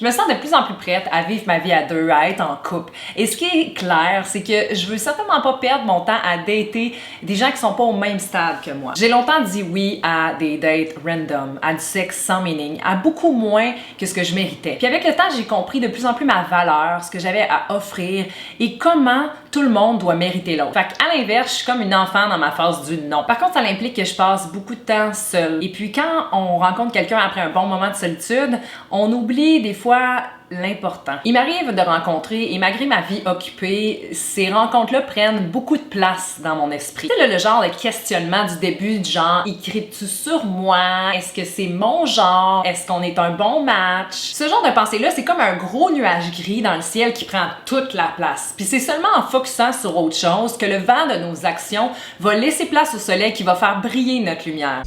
Je me sens de plus en plus prête à vivre ma vie à deux, à être en couple. Et ce qui est clair, c'est que je veux certainement pas perdre mon temps à dater des gens qui sont pas au même stade que moi. J'ai longtemps dit oui à des dates random, à du sexe sans meaning, à beaucoup moins que ce que je méritais. Puis avec le temps, j'ai compris de plus en plus ma valeur, ce que j'avais à offrir et comment tout le monde doit mériter l'autre. Fait qu'à l'inverse, je suis comme une enfant dans ma phase du non. Par contre, ça implique que je passe beaucoup de temps seule. Et puis quand on rencontre quelqu'un après un bon moment de solitude, on oublie des fois l'important. Il m'arrive de rencontrer, et malgré ma vie occupée, ces rencontres-là prennent beaucoup de place dans mon esprit. C'est le genre de questionnement du début, du genre, écris-tu sur moi? Est-ce que c'est mon genre? Est-ce qu'on est un bon match? Ce genre de pensée-là, c'est comme un gros nuage gris dans le ciel qui prend toute la place. Puis c'est seulement en focusant sur autre chose que le vent de nos actions va laisser place au soleil qui va faire briller notre lumière.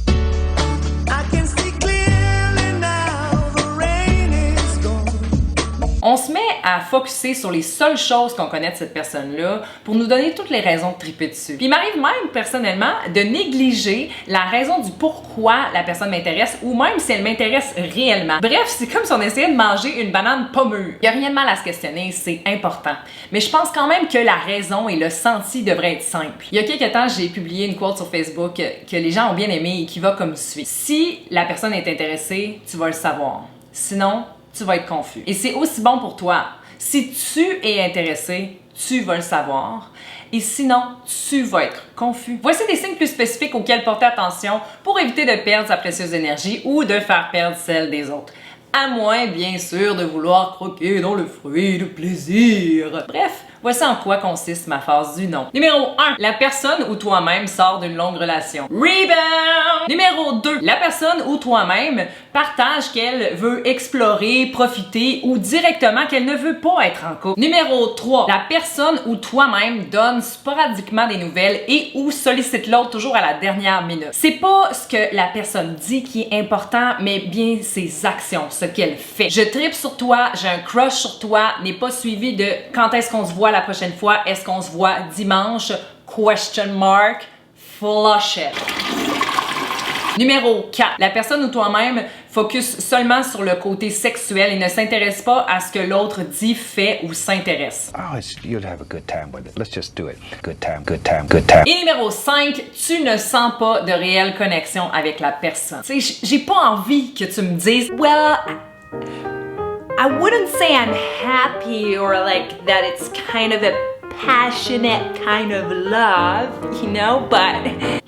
On se met à focusser sur les seules choses qu'on connaît de cette personne-là pour nous donner toutes les raisons de triper dessus. Puis il m'arrive même, personnellement, de négliger la raison du pourquoi la personne m'intéresse ou même si elle m'intéresse réellement. Bref, c'est comme si on essayait de manger une banane pas mûre. Il n'y a rien de mal à se questionner, c'est important. Mais je pense quand même que la raison et le senti devraient être simples. Il y a quelques temps, j'ai publié une quote sur Facebook que les gens ont bien aimée et qui va comme suit. Si la personne est intéressée, tu vas le savoir. Sinon, tu vas être confus. Et c'est aussi bon pour toi. Si tu es intéressé, tu vas le savoir. Et sinon, tu vas être confus. Voici des signes plus spécifiques auxquels porter attention pour éviter de perdre sa précieuse énergie ou de faire perdre celle des autres. À moins, bien sûr, de vouloir croquer dans le fruit du plaisir. Bref, voici en quoi consiste ma phase du non. Numéro 1. La personne ou toi-même sort d'une longue relation. Rebound! Numéro 2. La personne ou toi-même partage qu'elle veut explorer, profiter ou directement qu'elle ne veut pas être en couple. Numéro 3. La personne ou toi-même donne sporadiquement des nouvelles et ou sollicite l'autre toujours à la dernière minute. C'est pas ce que la personne dit qui est important, mais bien ses actions, ce qu'elle fait. Je tripe sur toi, j'ai un crush sur toi, n'est pas suivi de quand est-ce qu'on se voit la prochaine fois, est-ce qu'on se voit dimanche, question mark, flush it. Numéro 4. La personne ou toi-même focus seulement sur le côté sexuel et ne s'intéresse pas à ce que l'autre dit, fait ou s'intéresse. Oh, you'll have a good time with it. Let's just do it. Good time, good time, good time. Et numéro 5, tu ne sens pas de réelle connexion avec la personne. Tu sais, j'ai pas envie que tu me dises « Well, I wouldn't say I'm happy or like that it's kind of a passionate kind of love, you know, but... »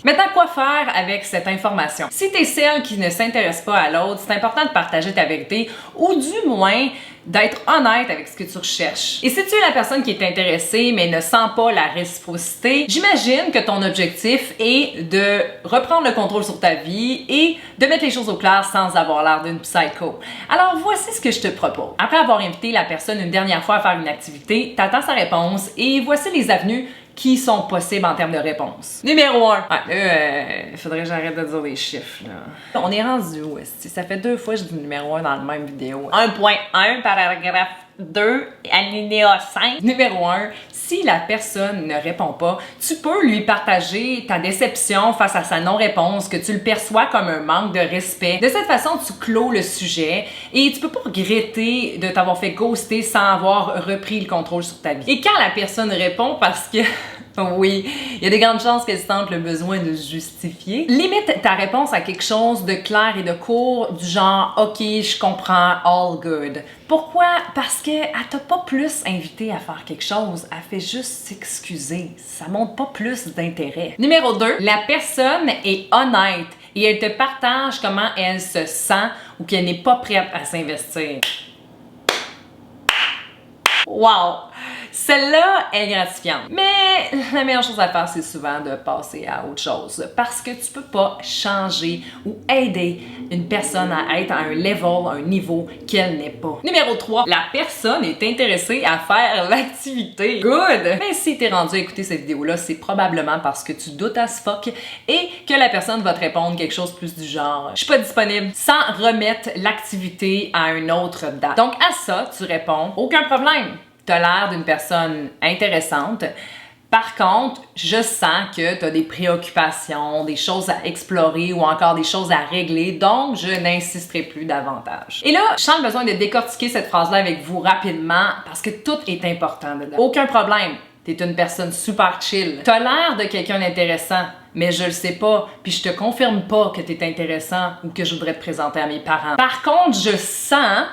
Maintenant, quoi faire avec cette information? Si t'es celle qui ne s'intéresse pas à l'autre, c'est important de partager ta vérité ou du moins d'être honnête avec ce que tu recherches. Et si tu es la personne qui est intéressée mais ne sent pas la réciprocité, j'imagine que ton objectif est de reprendre le contrôle sur ta vie et de mettre les choses au clair sans avoir l'air d'une psycho. Alors voici ce que je te propose. Après avoir invité la personne une dernière fois à faire une activité, t'attends sa réponse et voici les avenues qui sont possibles en termes de réponse. Numéro 1. Il faudrait que j'arrête de dire des chiffres, là. On est rendu où, est-ce que ça fait 2 fois que je dis numéro 1 dans la même vidéo. 1.1, paragraphe 2, alinéa 5. Numéro 1. Si la personne ne répond pas, tu peux lui partager ta déception face à sa non-réponse, que tu le perçois comme un manque de respect. De cette façon, tu clôt le sujet et tu peux pas regretter de t'avoir fait ghoster sans avoir repris le contrôle sur ta vie. Et quand la personne répond parce que... oui, il y a des grandes chances qu'elle sente le besoin de se justifier. Limite ta réponse à quelque chose de clair et de court, du genre « Ok, je comprends, all good ». Pourquoi? Parce qu'elle t'a pas plus invité à faire quelque chose, elle fait juste s'excuser. Ça montre pas plus d'intérêt. Numéro 2, la personne est honnête et elle te partage comment elle se sent ou qu'elle n'est pas prête à s'investir. Wow! Celle-là est gratifiante. Mais la meilleure chose à faire, c'est souvent de passer à autre chose. Parce que tu peux pas changer ou aider une personne à être à un level, un niveau qu'elle n'est pas. Numéro 3, la personne est intéressée à faire l'activité. Good! Mais si t'es rendu à écouter cette vidéo-là, c'est probablement parce que tu doutes as fuck et que la personne va te répondre quelque chose plus du genre « Je suis pas disponible » sans remettre l'activité à une autre date. Donc à ça, tu réponds « Aucun problème ». T'as l'air d'une personne intéressante. Par contre, je sens que tu as des préoccupations, des choses à explorer ou encore des choses à régler, donc je n'insisterai plus davantage. Et là, je sens le besoin de décortiquer cette phrase-là avec vous rapidement parce que tout est important dedans. Aucun problème, t'es une personne super chill. T'as l'air de quelqu'un d'intéressant, mais je le sais pas, puis je te confirme pas que t'es intéressant ou que je voudrais te présenter à mes parents. Par contre, je sens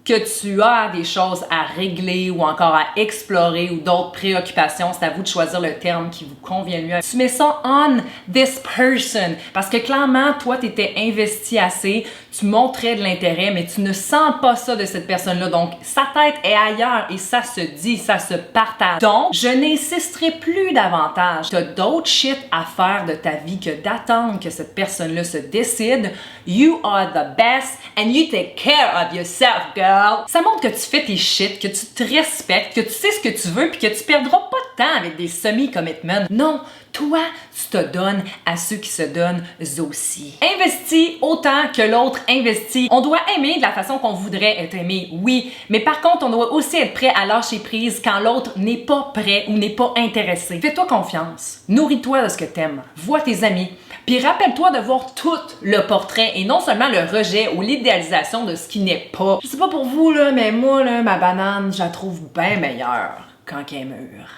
que tu as des choses à régler ou encore à explorer ou d'autres préoccupations, c'est à vous de choisir le terme qui vous convient le mieux. Tu mets ça on this person parce que clairement, toi, tu étais investi assez, tu montrais de l'intérêt, mais tu ne sens pas ça de cette personne-là. Donc, sa tête est ailleurs et ça se dit, ça se partage. Donc, je n'insisterai plus davantage. Tu as d'autres shit à faire de ta vie que d'attendre que cette personne-là se décide. You are the best and you take care of yourself, girl. Ça montre que tu fais tes shit, que tu te respectes, que tu sais ce que tu veux puis que tu perdras pas de temps avec des semi-commitments. Non, toi, tu te donnes à ceux qui se donnent aussi. Investis autant que l'autre investit. On doit aimer de la façon qu'on voudrait être aimé, oui, mais par contre, on doit aussi être prêt à lâcher prise quand l'autre n'est pas prêt ou n'est pas intéressé. Fais-toi confiance. Nourris-toi de ce que t'aimes. Vois tes amis. Puis rappelle-toi de voir tout le portrait et non seulement le rejet ou l'idéalisation de ce qui n'est pas. Je sais pas pour vous, là, mais moi, là, ma banane, je la trouve bien meilleure quand elle est mûre.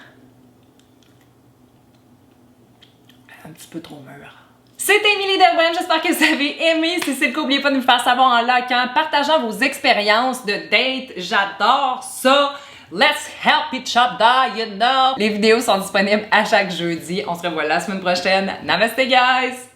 Un petit peu trop mûre. C'était Émilie Derben, j'espère que vous avez aimé. Si c'est le cas, n'oubliez pas de me faire savoir en likant, partageant vos expériences de date. J'adore ça! Let's help each other, you know! Les vidéos sont disponibles à chaque jeudi. On se revoit la semaine prochaine. Namaste, guys!